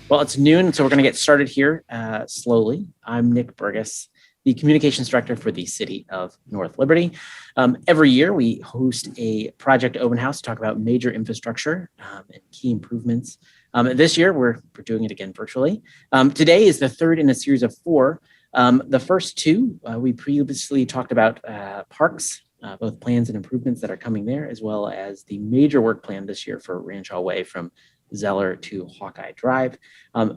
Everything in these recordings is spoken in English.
Well, it's noon, so we're going to get started here slowly. I'm Nick Burgess, the Communications Director for the City of North Liberty. Every year, we host a project open house to talk about major infrastructure and key improvements. This year, we're doing it again virtually. Today is the third in a series of four. The first two, we previously talked about parks, both plans and improvements that are coming there, as well as the major work plan this year for Ranch Hall Way from Zeller to Hawkeye Drive.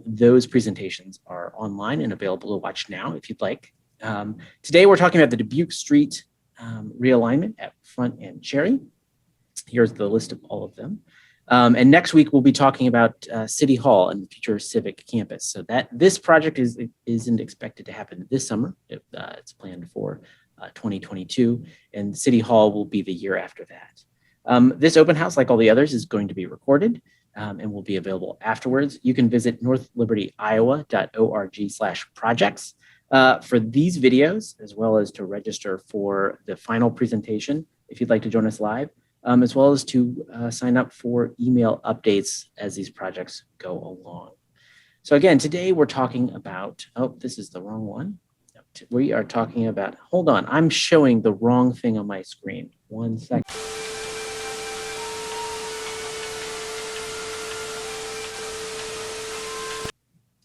Those presentations are online and available to watch now if you'd like. Today we're talking about the Dubuque Street realignment at Front and Cherry. Here's the list of all of them. And next week we'll be talking about City Hall and the future civic campus. So that this project isn't expected to happen this summer. It's planned for 2022, and City Hall will be the year after that. This open house, like all the others, is going to be recorded and will be available afterwards. You can visit northlibertyiowa.org/projects for these videos, as well as to register for the final presentation if you'd like to join us live, as well as to sign up for email updates as these projects go along. So again, today we're talking about, oh, this is the wrong one. We are talking about, hold on, I'm showing the wrong thing on my screen. 1 second.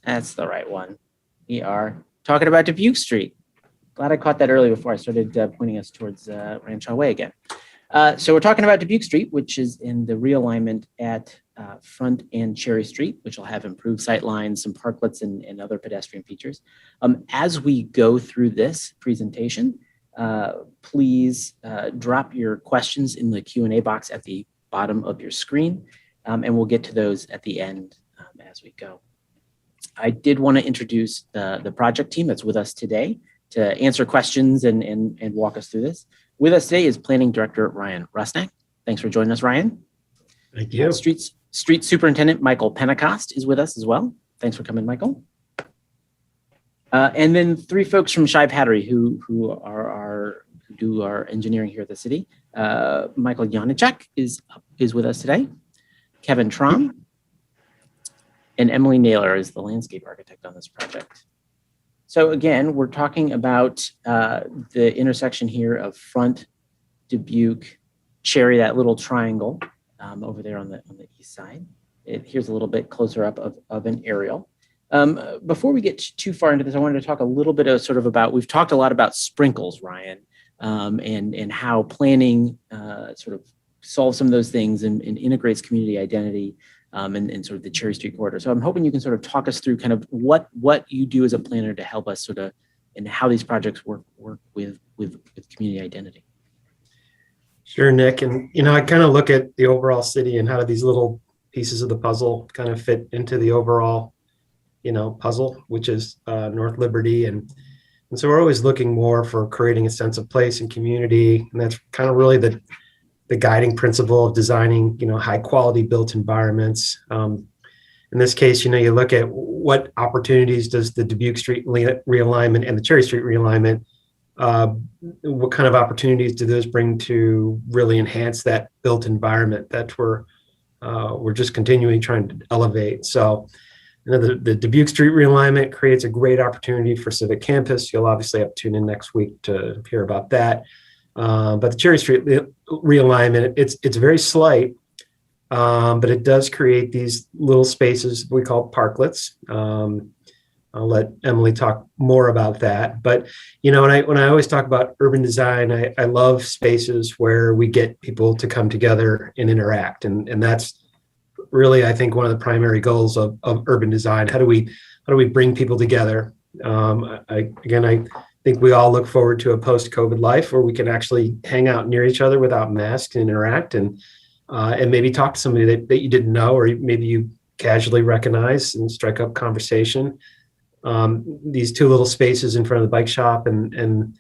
That's the right one. We are talking about Dubuque Street. Glad I caught that early before I started pointing us towards Ranch Hall Way again. So we're talking about Dubuque Street, which is in the realignment at Front and Cherry Street, which will have improved sight lines, some parklets, and other pedestrian features. As we go through this presentation, please drop your questions in the Q&A box at the bottom of your screen, and we'll get to those at the end as we go. I did want to introduce the project team that's with us today to answer questions and walk us through this. With us today is Planning Director Ryan Rusnak. Thanks for joining us, Ryan. Thank you. Street Superintendent Michael Pentecost is with us as well. Thanks for coming, Michael. And then three folks from Shive Hattery who do our engineering here at the city. Michael Janacek is with us today. Kevin Trom. And Emily Naylor is the landscape architect on this project. So again, we're talking about the intersection here of Front, Dubuque, Cherry, that little triangle over there on the east side. Here's a little bit closer up of an aerial. Before we get too far into this, I wanted to talk a little bit of we've talked a lot about sprinkles, Ryan, and how planning sort of solves some of those things and integrates community identity. And sort of the Cherry Street corridor. So I'm hoping you can sort of talk us through kind of what you do as a planner to help us sort of and how these projects work with community identity. Sure, Nick. And, I kind of look at the overall city and how do these little pieces of the puzzle kind of fit into the overall, puzzle, which is North Liberty. And so we're always looking more for creating a sense of place and community. And that's kind of really the guiding principle of designing, high quality built environments. In this case, you look at what opportunities does the Dubuque Street realignment and the Cherry Street realignment, what kind of opportunities do those bring to really enhance that built environment that we're just continuing trying to elevate. So, the Dubuque Street realignment creates a great opportunity for civic campus. You'll obviously have to tune in next week to hear about that. But the Cherry Street realignment, it's very slight, but it does create these little spaces we call parklets. I'll let Emily talk more about that. But when I always talk about urban design, I love spaces where we get people to come together and interact, and that's really, I think, one of the primary goals of urban design. How do we bring people together? I think we all look forward to a post-COVID life where we can actually hang out near each other without masks and interact and maybe talk to somebody that you didn't know, or maybe you casually recognize and strike up conversation. These two little spaces in front of the bike shop and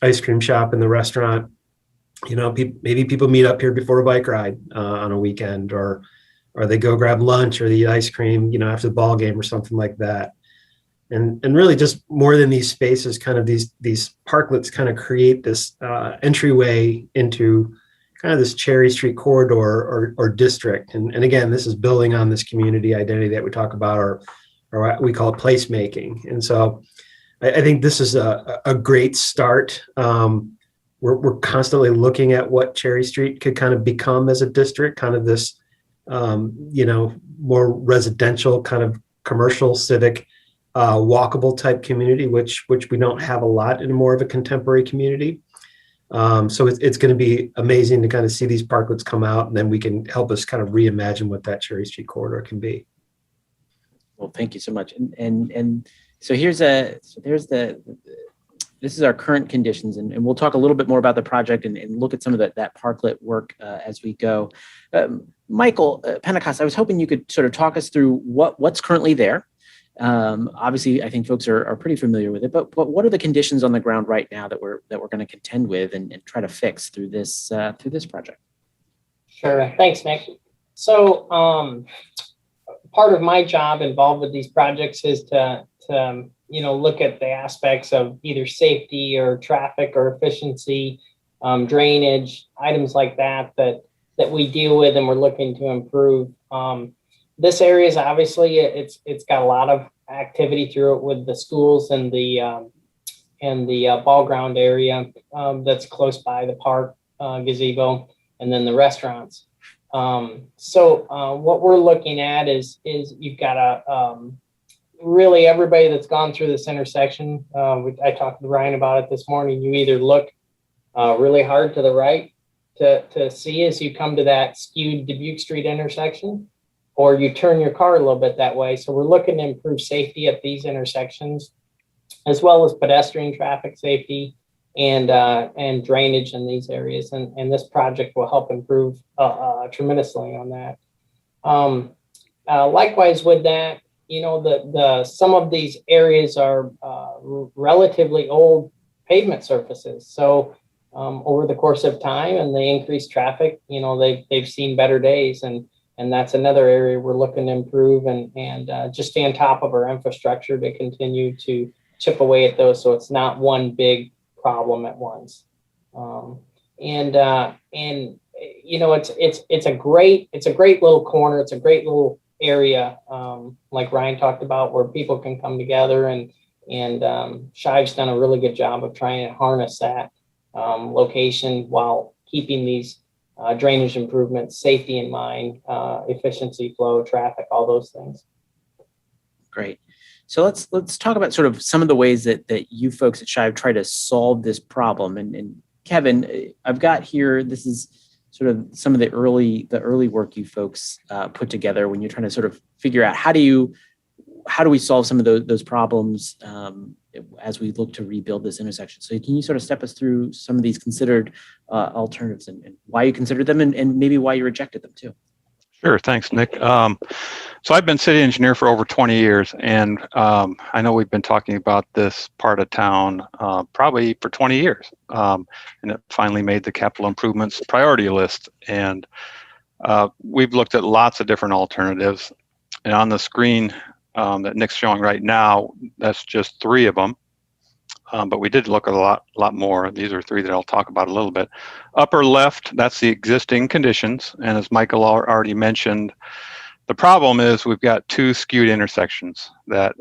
ice cream shop and the restaurant, maybe people meet up here before a bike ride on a weekend, or they go grab lunch or they eat ice cream, after the ball game or something like that. And really, just more than these spaces, kind of these parklets kind of create this entryway into kind of this Cherry Street corridor or district. And again, this is building on this community identity that we talk about, or what we call it placemaking. And so I think this is a great start. We're constantly looking at what Cherry Street could kind of become as a district, kind of this, more residential kind of commercial civic walkable type community, which we don't have a lot in more of a contemporary community. So it's going to be amazing to kind of see these parklets come out, and then we can help us kind of reimagine what that Cherry Street corridor can be. Well, thank you so much. And so this is our current conditions, and we'll talk a little bit more about the project and look at some of that parklet work as we go. Michael Pentecost, I was hoping you could sort of talk us through what's currently there. Obviously, I think folks are pretty familiar with it, but what are the conditions on the ground right now that we're going to contend with and try to fix through this project? Sure. Thanks, Nick. So part of my job involved with these projects is to look at the aspects of either safety or traffic or efficiency, drainage, items like that we deal with and we're looking to improve. This area is obviously it's got a lot of activity through it with the schools and the ball ground area that's close by the park gazebo, and then the restaurants. So what we're looking at is you've got really everybody that's gone through this intersection. I talked to Ryan about it this morning. You either look really hard to the right to see as you come to that skewed Dubuque Street intersection, or you turn your car a little bit that way. So we're looking to improve safety at these intersections, as well as pedestrian traffic safety and drainage in these areas. And this project will help improve tremendously on that. Likewise with that, some of these areas are relatively old pavement surfaces. So over the course of time and the increased traffic, they've seen better days, and that's another area we're looking to improve and just stay on top of our infrastructure to continue to chip away at those, so it's not one big problem at once. It's a great little corner. It's a great little area, like Ryan talked about, where people can come together, and Shive's done a really good job of trying to harness that location while keeping these drainage improvements, safety in mind, efficiency, flow, traffic, all those things. Great. So let's talk about sort of some of the ways that you folks at Shive try to solve this problem. And Kevin, I've got here, this is sort of some of the early work you folks put together when you're trying to sort of figure out how do we solve some of those problems as we look to rebuild this intersection. So can you sort of step us through some of these considered alternatives and why you considered them and maybe why you rejected them too? Sure. Thanks, Nick. So I've been city engineer for over 20 years, and I know we've been talking about this part of town probably for 20 years, and it finally made the capital improvements priority list. And we've looked at lots of different alternatives. And on the screen that Nick's showing right now, that's just 3 of them. But we did look at a lot more. These are 3 that I'll talk about a little bit. Upper left, that's the existing conditions. And as Michael already mentioned, the problem is we've got 2 skewed intersections that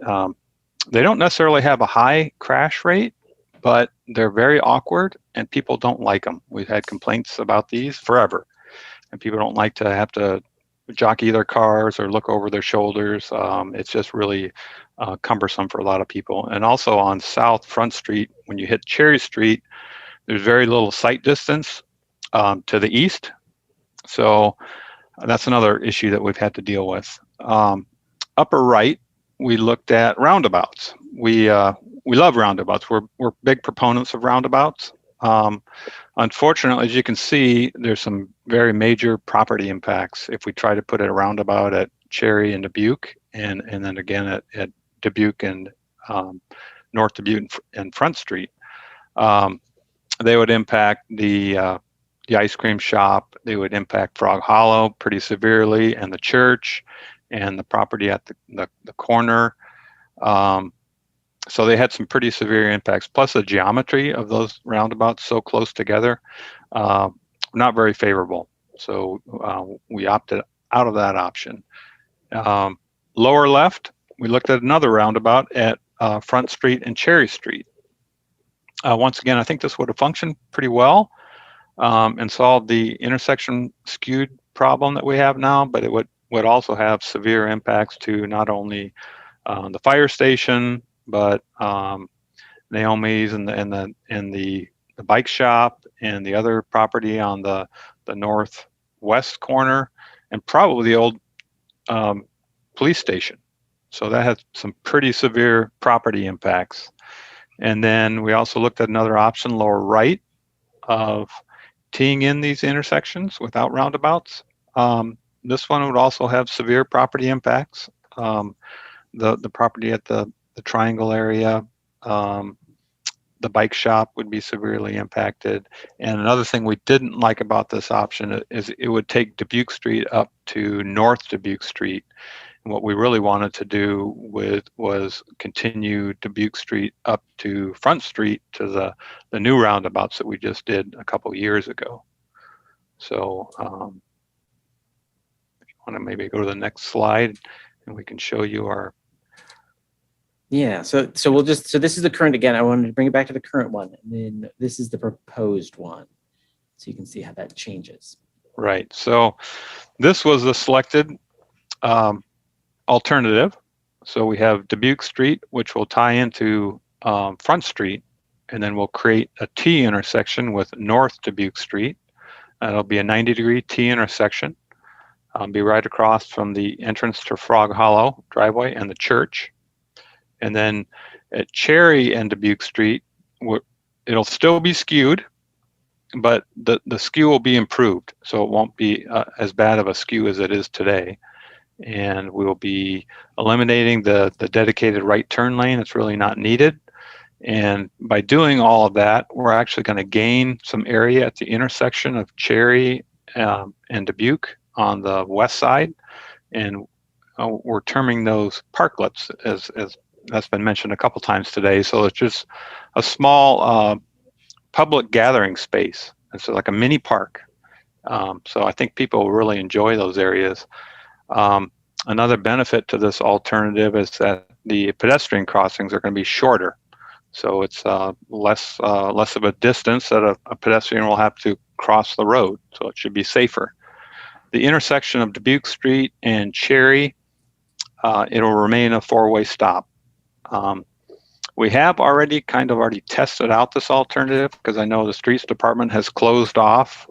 they don't necessarily have a high crash rate, but they're very awkward and people don't like them. We've had complaints about these forever, and people don't like to have to jockey their cars or look over their shoulders. It's just really cumbersome for a lot of people. And also on South Front Street, when you hit Cherry Street, there's very little sight distance to the east. So that's another issue that we've had to deal with. Upper right, we looked at roundabouts. We love roundabouts. We're big proponents of roundabouts. Unfortunately, as you can see, there's some very major property impacts if we try to put a roundabout at Cherry and Dubuque, and then again at Dubuque and North Dubuque and Front Street. They would impact the ice cream shop. They would impact Frog Hollow pretty severely, and the church, and the property at the corner. So they had some pretty severe impacts, plus the geometry of those roundabouts so close together not very favorable. So we opted out of that option. Lower left, we looked at another roundabout at Front Street and Cherry Street. Once again, I think this would have functioned pretty well and solved the intersection skewed problem that we have now, but it would also have severe impacts to not only the fire station, but Naomi's and the bike shop and the other property on the northwest corner, and probably the old police station. So that has some pretty severe property impacts. And then we also looked at another option, lower right, of teeing in these intersections without roundabouts. This one would also have severe property impacts. The property at the triangle area, the bike shop would be severely impacted. And another thing we didn't like about this option is it would take Dubuque Street up to North Dubuque Street. And what we really wanted to do was continue Dubuque Street up to Front Street to the new roundabouts that we just did a couple years ago. So if you want to maybe go to the next slide and we can show you our. Yeah, so we'll just, so this is the current, again, I wanted to bring it back to the current one, and then this is the proposed one. So you can see how that changes. Right, so this was the selected alternative. So we have Dubuque Street, which will tie into Front Street, and then we'll create a T intersection with North Dubuque Street. It'll be a 90-degree T intersection. Be right across from the entrance to Frog Hollow driveway and the church. And then at Cherry and Dubuque Street, it'll still be skewed, but the skew will be improved. So it won't be as bad of a skew as it is today. And we will be eliminating the dedicated right turn lane. It's really not needed. And by doing all of that, we're actually going to gain some area at the intersection of Cherry and Dubuque on the west side. And we're terming those parklets, as that's been mentioned a couple times today. So it's just a small public gathering space. It's like a mini park. So I think people will really enjoy those areas. Another benefit to this alternative is that the pedestrian crossings are going to be shorter. So it's less of a distance that a pedestrian will have to cross the road. So it should be safer. The intersection of Dubuque Street and Cherry, it'll remain a four-way stop. We have already tested out this alternative because I know the streets department has closed off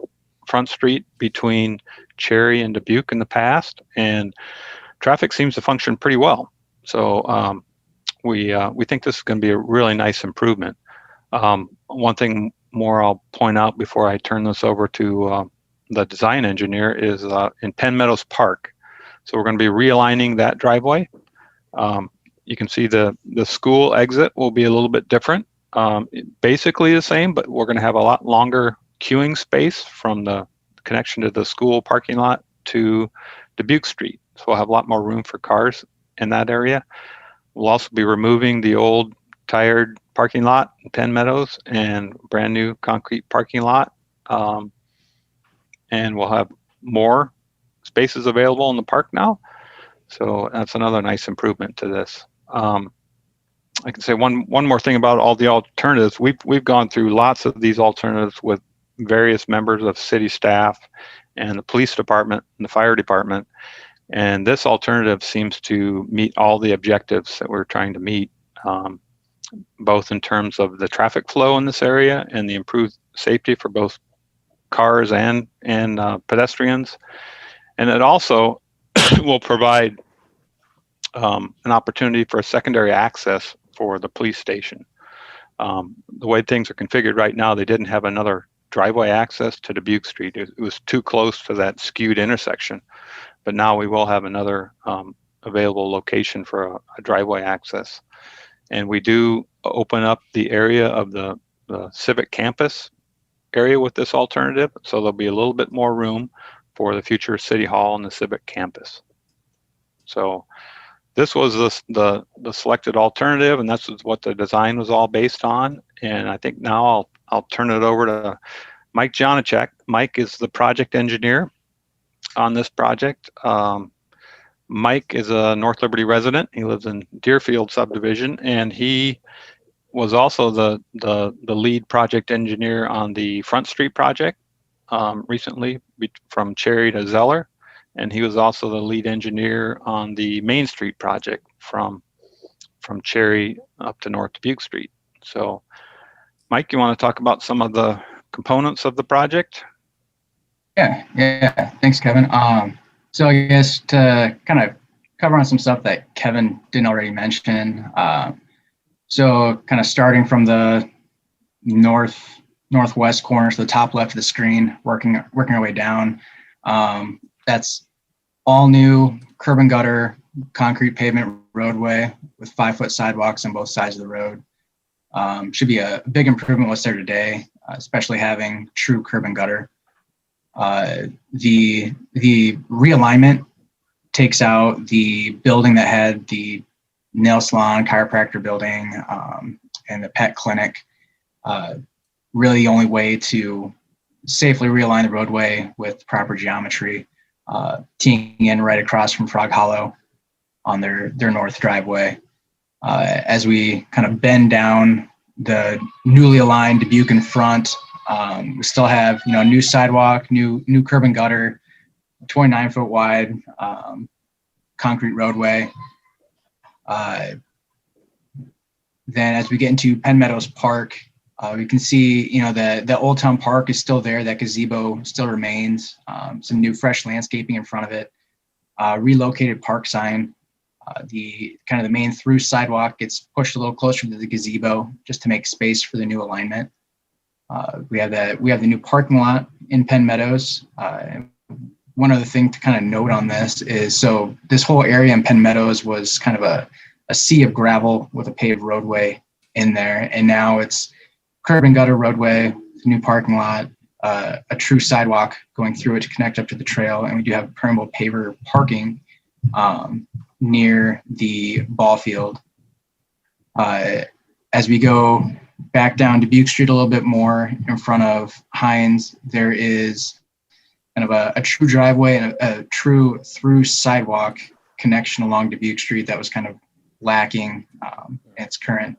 Front Street between Cherry and Dubuque in the past, and traffic seems to function pretty well. So we think this is going to be a really nice improvement. One thing more I'll point out before I turn this over to the design engineer is in Penn Meadows Park. So we're going to be realigning that driveway. You can see the school exit will be a little bit different. Basically the same, but we're going to have a lot longer queuing space from the connection to the school parking lot to Dubuque Street. So we'll have a lot more room for cars in that area. We'll also be removing the old tired parking lot in Penn Meadows and brand new concrete parking lot. And we'll have more spaces available in the park now. So that's another nice improvement to this. I can say one more thing about all the alternatives. We've gone through lots of these alternatives with various members of city staff and the police department and the fire department. And this alternative seems to meet all the objectives that we're trying to meet, both in terms of the traffic flow in this area and the improved safety for both cars and pedestrians. And it also will provide an opportunity for a secondary access for the police station. The way things are configured right now, they didn't have another driveway access to Dubuque Street. It was too close to that skewed intersection. But now we will have another available location for a driveway access. And we do open up the area of the civic campus area with this alternative. So there'll be a little bit more room for the future city hall and the civic campus. So this was the selected alternative, and that's what the design was all based on. And I think now I'll turn it over to Mike Janacek. Mike is the project engineer on this project. Mike is a North Liberty resident. He lives in Deerfield subdivision, and he was also the lead project engineer on the Front Street project recently from Cherry to Zeller, and he was also the lead engineer on the Main Street project from Cherry up to North Dubuque Street. So, Mike, you want to talk about some of the components of the project? Yeah. Thanks, Kevin. So I guess to kind of cover on some stuff that Kevin didn't already mention. So kind of starting from the northwest corner to the top left of the screen, working our way down. That's all new curb and gutter, concrete pavement roadway with 5-foot sidewalks on both sides of the road. Should be a big improvement what's there today, especially having true curb and gutter. The realignment takes out the building that had the nail salon, chiropractor building, and the pet clinic. Really the only way to safely realign the roadway with proper geometry, teeing in right across from Frog Hollow on their north driveway. As we kind of bend down the newly aligned Dubuque in front, we still have, new sidewalk, new curb and gutter, 29-foot wide concrete roadway. Then as we get into Penn Meadows Park, we can see, the Old Town Park is still there. That gazebo still remains. Some new fresh landscaping in front of it. Relocated park sign. The main through sidewalk gets pushed a little closer to the gazebo just to make space for the new alignment. We have the new parking lot in Penn Meadows. One other thing to kind of note on this is, so this whole area in Penn Meadows was kind of a sea of gravel with a paved roadway in there, and now it's curb and gutter roadway, new parking lot, a true sidewalk going through it to connect up to the trail, and we do have permeable paver parking near the ball field. As we go back down Dubuque Street a little bit more in front of Heinz, there is kind of a true driveway and a true through sidewalk connection along Dubuque Street that was kind of lacking in its current.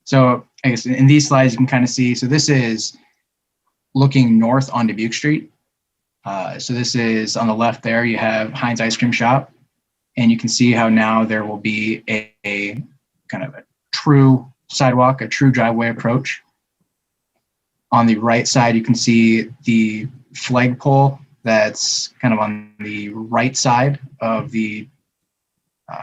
So I guess in these slides you can kind of see, so this is looking north on Dubuque Street. So this is on the left there, you have Heinz Ice Cream Shop, and you can see how now there will be a kind of a true sidewalk, a true driveway approach. On the right side, you can see the flagpole that's kind of on the right side of the,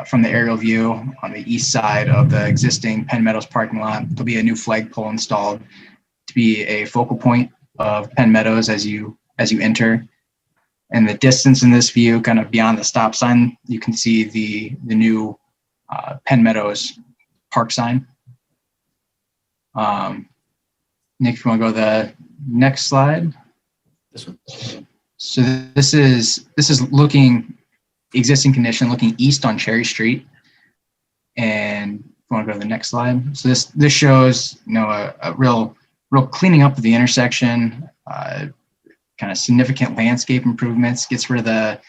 from the aerial view on the east side of the existing Penn Meadows parking lot. There'll be a new flagpole installed to be a focal point of Penn Meadows as you enter. And the distance in this view, kind of beyond the stop sign, you can see the new Penn Meadows park sign. Nick, if you want to go to the next slide. This one. So this is looking existing condition, looking east on Cherry Street. And if you want to go to the next slide. So this shows, a real cleaning up of the intersection, kind of significant landscape improvements, gets rid of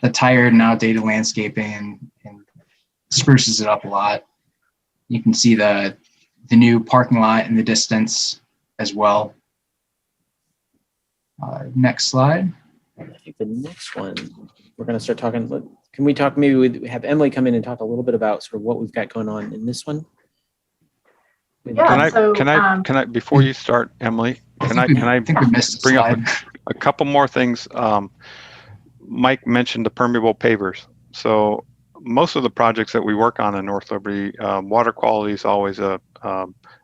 the tired and outdated landscaping and spruces it up a lot. You can see the new parking lot in the distance as well. Next slide. I think the next one, we're going to start talking. Can we talk, maybe we have Emily come in and talk a little bit about sort of what we've got going on in this one? Yeah, Can I before you start, Emily, can I think we missed a bring up slide. a couple more things? Mike mentioned the permeable pavers. So most of the projects that we work on in North Liberty, water quality is always an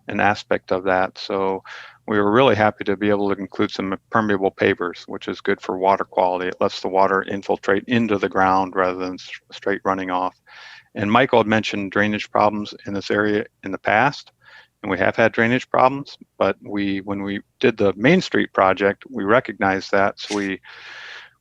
aspect of that. So we were really happy to be able to include some permeable pavers, which is good for water quality. It lets the water infiltrate into the ground rather than straight running off. And Michael had mentioned drainage problems in this area in the past, and we have had drainage problems, but when we did the Main Street project, we recognized that. So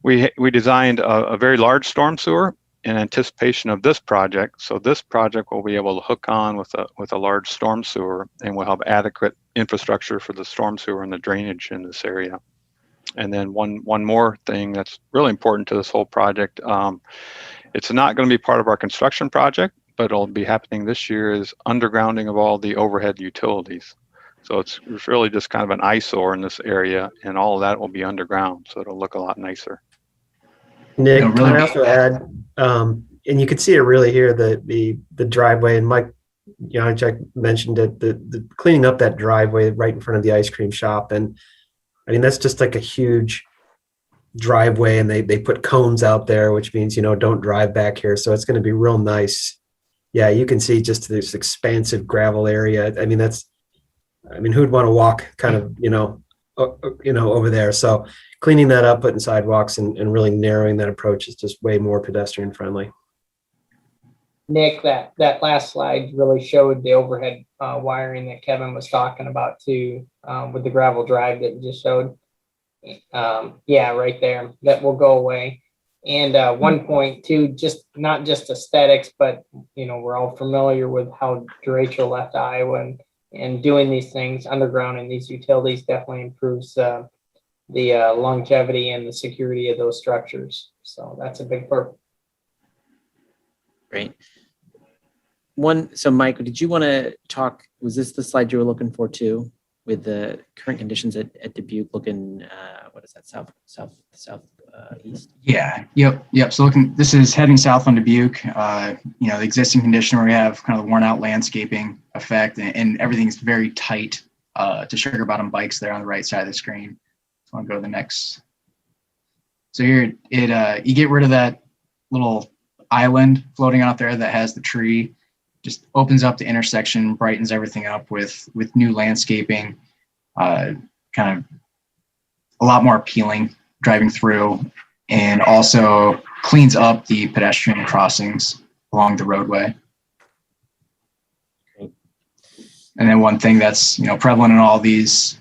we designed a very large storm sewer in anticipation of this project. So this project will be able to hook on with a large storm sewer, and we'll have adequate infrastructure for the storm sewer and the drainage in this area. And then one more thing that's really important to this whole project, it's not going to be part of our construction project, but it'll be happening this year, is undergrounding of all the overhead utilities. So it's really just kind of an eyesore in this area, and all of that will be underground, so it'll look a lot nicer. Nick, Yeah, can I really. also add, and you can see it really here, the driveway, and Mike Janacek mentioned it, the cleaning up that driveway right in front of the ice cream shop. And I mean, that's just like a huge driveway, and they put cones out there, which means, don't drive back here. So it's going to be real nice. Yeah, you can see just this expansive gravel area. I mean, who'd want to walk kind of, over there? So cleaning that up, putting sidewalks, and really narrowing that approach is just way more pedestrian friendly. Nick, that last slide really showed the overhead wiring that Kevin was talking about too, with the gravel drive that you just showed. Yeah, right there. That will go away. And one point too, just not just aesthetics, but we're all familiar with how Rachel left Iowa, and doing these things underground and these utilities definitely improves the longevity and the security of those structures. So that's a big part. Great. So Mike, did you want to talk, was this the slide you were looking for too, with the current conditions at Dubuque looking, what is that, southeast? Yeah, yep. So this is heading south on Dubuque, the existing condition where we have kind of the worn out landscaping effect, and everything's very tight to Sugar Bottom Bikes there on the right side of the screen. So I'll go to the next. So here, you get rid of that little island floating out there that has the tree, just opens up the intersection, brightens everything up with new landscaping, kind of a lot more appealing driving through, and also cleans up the pedestrian crossings along the roadway. Great. And then one thing that's prevalent in all these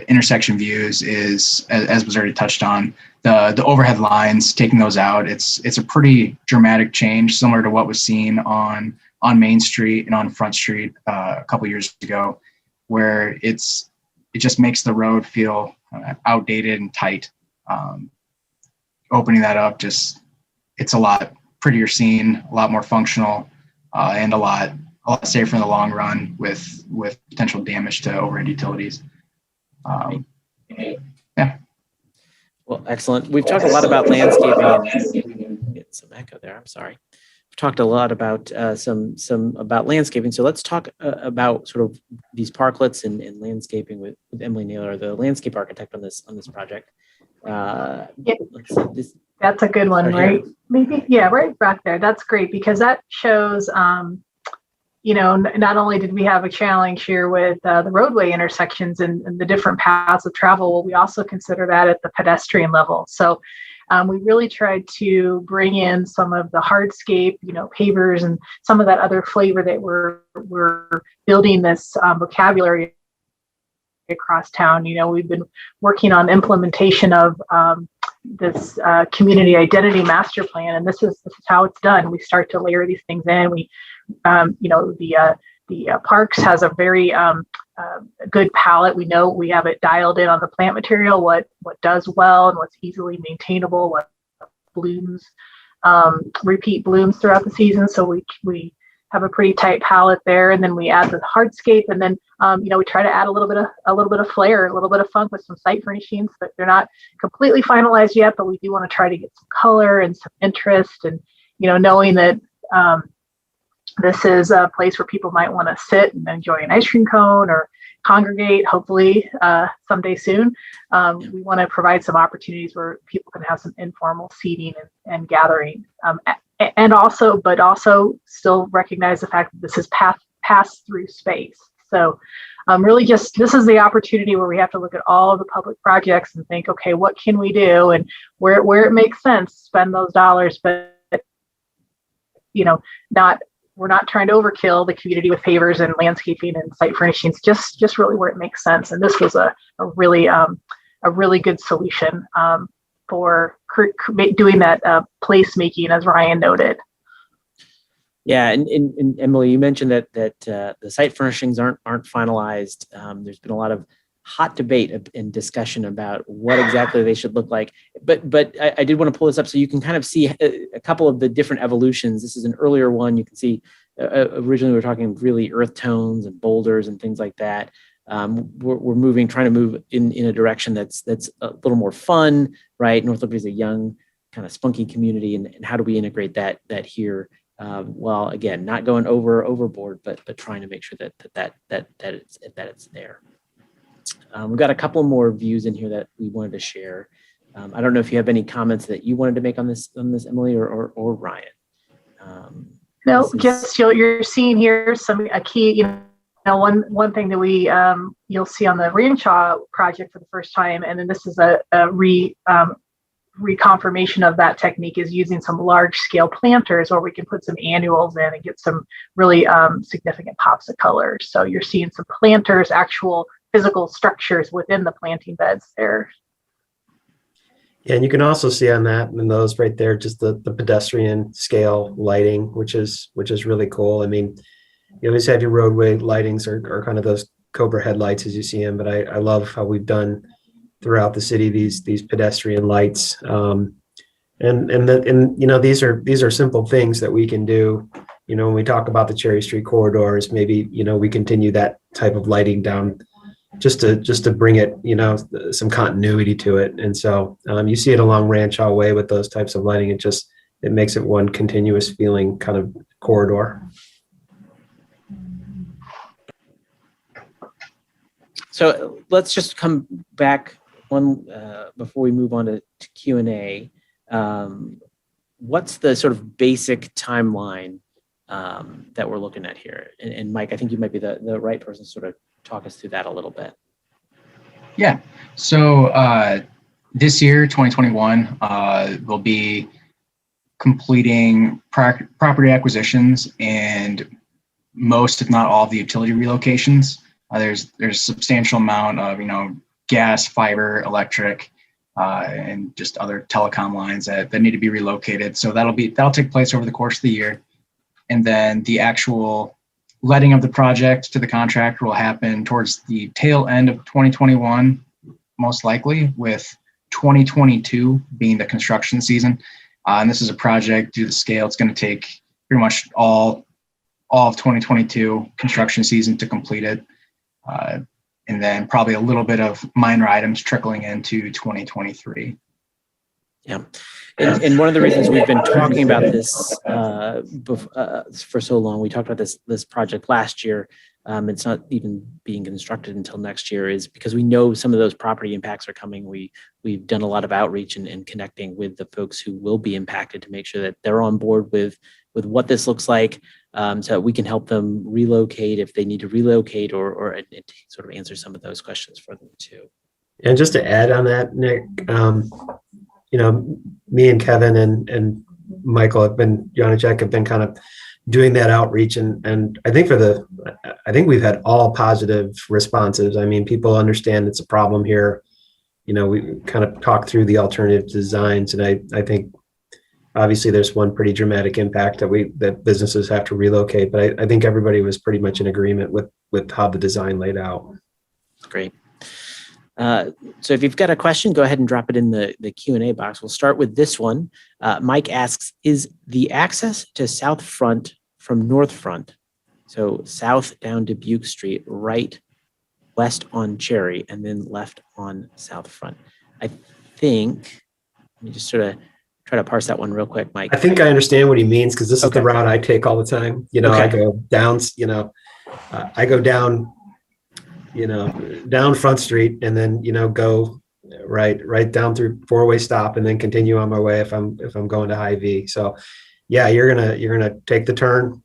intersection views is, as was already touched on, the overhead lines, taking those out. It's a pretty dramatic change, similar to what was seen on Main Street and on Front Street a couple years ago, where it just makes the road feel outdated and tight. Opening that up, it's a lot prettier scene, a lot more functional, and a lot safer in the long run with potential damage to overhead utilities. Yeah. Well, excellent. We've talked a lot about landscaping. Get some echo there. I'm sorry. We've talked a lot about some about landscaping. So let's talk about sort of these parklets and landscaping with Emily Naylor, the landscape architect on this project. That's a good one, right? Maybe, yeah, right back there. That's great, because that shows, not only did we have a challenge here with the roadway intersections and the different paths of travel, we also consider that at the pedestrian level. So we really tried to bring in some of the hardscape, pavers, and some of that other flavor that we're building this vocabulary across town. We've been working on implementation of this community identity master plan, and this is how it's done. We start to layer these things in. We, the parks has a very good palette. We know we have it dialed in on the plant material, what does well and what's easily maintainable, what blooms, repeat blooms throughout the season. So we have a pretty tight palette there, and then we add the hardscape, and then we try to add a little bit of flair, a little bit of funk with some site furnishings, but they're not completely finalized yet. But we do want to try to get some color and some interest, and knowing that this is a place where people might want to sit and enjoy an ice cream cone or congregate, hopefully someday soon. We want to provide some opportunities where people can have some informal seating and gathering, and also still recognize the fact that this is pass through space. So really this is the opportunity where we have to look at all of the public projects and think, okay, what can we do, and where it makes sense, spend those dollars, but we're not trying to overkill the community with pavers and landscaping and site furnishings, just really where it makes sense. And this was a really good solution for doing that placemaking, as Ryan noted. Yeah, and Emily, you mentioned that the site furnishings aren't finalized. There's been a lot of hot debate and discussion about what exactly they should look like. But I did want to pull this up so you can kind of see a couple of the different evolutions. This is an earlier one. You can see originally we were talking really earth tones and boulders and things like that. We're trying to move in a direction that's a little more fun, right? North Liberty is a young, kind of spunky community, and how do we integrate that here? Well, again, not going overboard, but trying to make sure that it's there. We've got a couple more views in here that we wanted to share. I don't know if you have any comments that you wanted to make on this, Emily or Ryan. No, just you're seeing here a key. One thing that you'll see on the Ranshaw project for the first time, and then this is a reconfirmation of that technique, is using some large scale planters where we can put some annuals in and get some really significant pops of color. So you're seeing some planters, actual physical structures within the planting beds there. Yeah, and you can also see on that and those right there, just the pedestrian scale lighting, which is really cool. I mean, you always have your roadway lightings or kind of those Cobra headlights as you see them, but I love how we've done throughout the city these pedestrian lights, and these are simple things that we can do. When we talk about the Cherry Street corridors, maybe we continue that type of lighting down just to bring it some continuity to it. And so you see it along Ranshaw Way with those types of lighting. It makes it one continuous feeling kind of corridor. So let's just come back one before we move on to Q&A. What's the sort of basic timeline that we're looking at here? And Mike, I think you might be the right person to sort of talk us through that a little bit. Yeah. So this year, 2021, we'll be completing property acquisitions and most, if not all, of the utility relocations. There's a substantial amount of gas, fiber, electric, and just other telecom lines that need to be relocated. So that'll take place over the course of the year, and then the actual letting of the project to the contractor will happen towards the tail end of 2021, most likely, with 2022 being the construction season. And this is a project due to the scale, it's going to take pretty much all of 2022 construction season to complete it. And then probably a little bit of minor items trickling into 2023. Yeah. And one of the reasons we've been talking about this for so long, we talked about this project last year. It's not even being constructed until next year, is because we know some of those property impacts are coming. We've done a lot of outreach and connecting with the folks who will be impacted to make sure that they're on board with what this looks like, so we can help them relocate if they need to relocate or sort of answer some of those questions for them too. And just to add on that, Nick, me and Kevin and Michael Janacek have been kind of doing that outreach, and I think we've had all positive responses. I mean, people understand it's a problem here. We kind of talked through the alternative designs, and I think obviously there's one pretty dramatic impact that businesses have to relocate, but I think everybody was pretty much in agreement with how the design laid out. Great. So if you've got a question, go ahead and drop it in the Q&A box. We'll start with this one. Mike asks, is the access to South Front from North Front, so south down Dubuque Street, right west on Cherry, and then left on South Front? I think, let me just sort of try to parse that one real quick, Mike. I think I understand what he means, because this is the route I take all the time. I go down, I go down, down Front Street, and then, go right down through four-way stop, and then continue on my way if I'm going to High V. So yeah, you're gonna take the turn,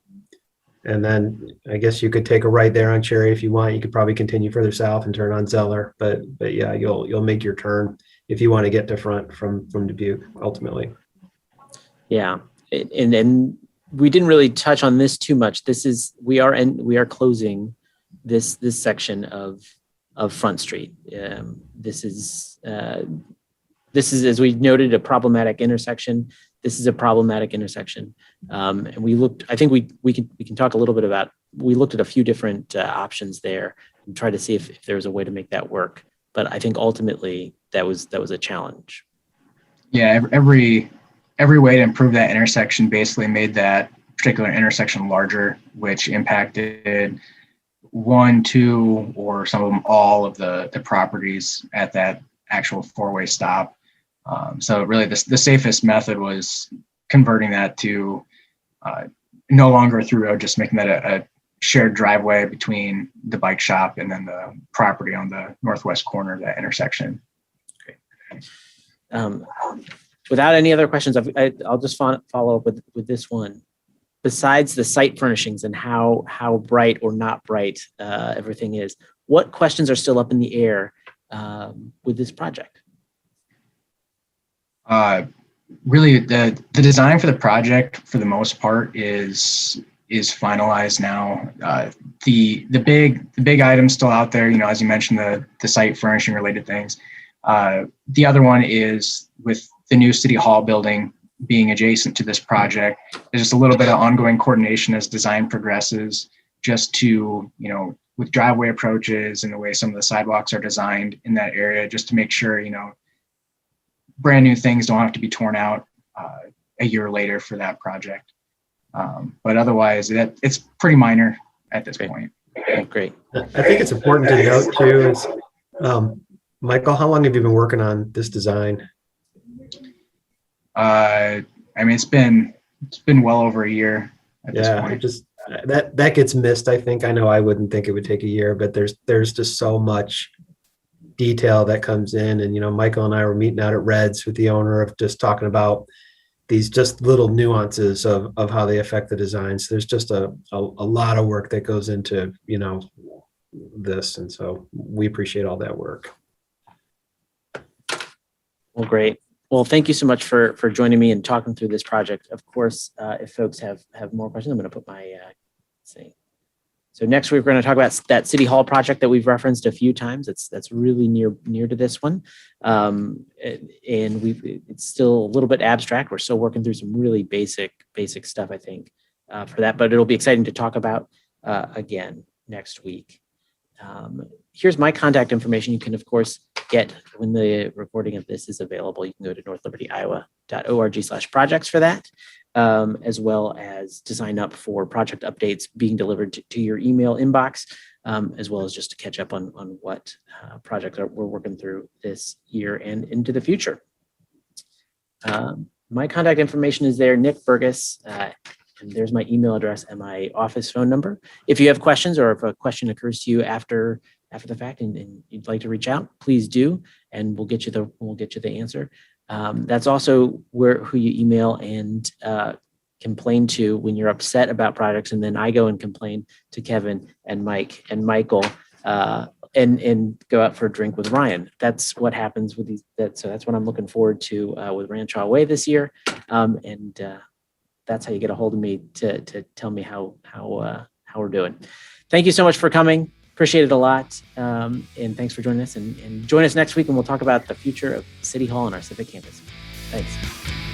and then I guess you could take a right there on Cherry if you want. You could probably continue further south and turn on Zeller, but yeah, you'll make your turn if you want to get to Front from Dubuque ultimately. Yeah, and we didn't really touch on this too much. We are closing this section of Front Street. This is this is, as we noted, a problematic intersection. This is a problematic intersection. And we looked, I think we can talk a little bit about, we looked at a few different options there and tried to see if there was a way to make that work. But I think ultimately that was a challenge. Yeah, every way to improve that intersection basically made that particular intersection larger, which impacted one, two, or some of them all of the properties at that actual four-way stop. So really the safest method was converting that to no longer a through road, just making that a shared driveway between the bike shop and then the property on the northwest corner of that intersection. Great. Without any other questions, I'll just follow up with this one. Besides the site furnishings and how bright or not bright everything is, what questions are still up in the air with this project? Really, the design for the project, for the most part, is finalized now. The big items still out there, as you mentioned, the site furnishing related things. The other one is with the new city hall building being adjacent to this project. There's just a little bit of ongoing coordination as design progresses, just to, with driveway approaches and the way some of the sidewalks are designed in that area, just to make sure, brand new things don't have to be torn out a year later for that project. But otherwise, it's pretty minor at this point. Great. I think it's important to note too is, Michael, how long have you been working on this design? It's been well over a year at this point. Just that gets missed. I think, I know I wouldn't think it would take a year, but there's just so much detail that comes in. And, Michael and I were meeting out at Reds with the owner of just talking about these just little nuances of how they affect the design. So there's just a lot of work that goes into, this. And so we appreciate all that work. Well, great. Well, thank you so much for joining me and talking through this project. Of course, if folks have more questions, I'm going to put my thing. So next we're going to talk about that City Hall project that we've referenced a few times. That's really near to this one, and it's still a little bit abstract. We're still working through some really basic stuff, I think, for that. But it'll be exciting to talk about again next week. Here's my contact information. You can, of course, get when the recording of this is available. You can go to northlibertyiowa.org/projects for that, as well as to sign up for project updates being delivered to your email inbox, as well as just to catch up on what projects we're working through this year and into the future. My contact information is there, Nick Burgess. And there's my email address and my office phone number. If you have questions or if a question occurs to you after the fact and you'd like to reach out, please do, and we'll get you the answer. That's also who you email and complain to when you're upset about projects, and then I go and complain to Kevin and Mike and Michael and go out for a drink with Ryan. That's what happens with these. So that's what I'm looking forward to with Rancho Way this year, and that's how you get a hold of me to tell me how we're doing. Thank you so much for coming. Appreciate it a lot. And thanks for joining us, and join us next week and we'll talk about the future of City Hall and our civic campus. Thanks.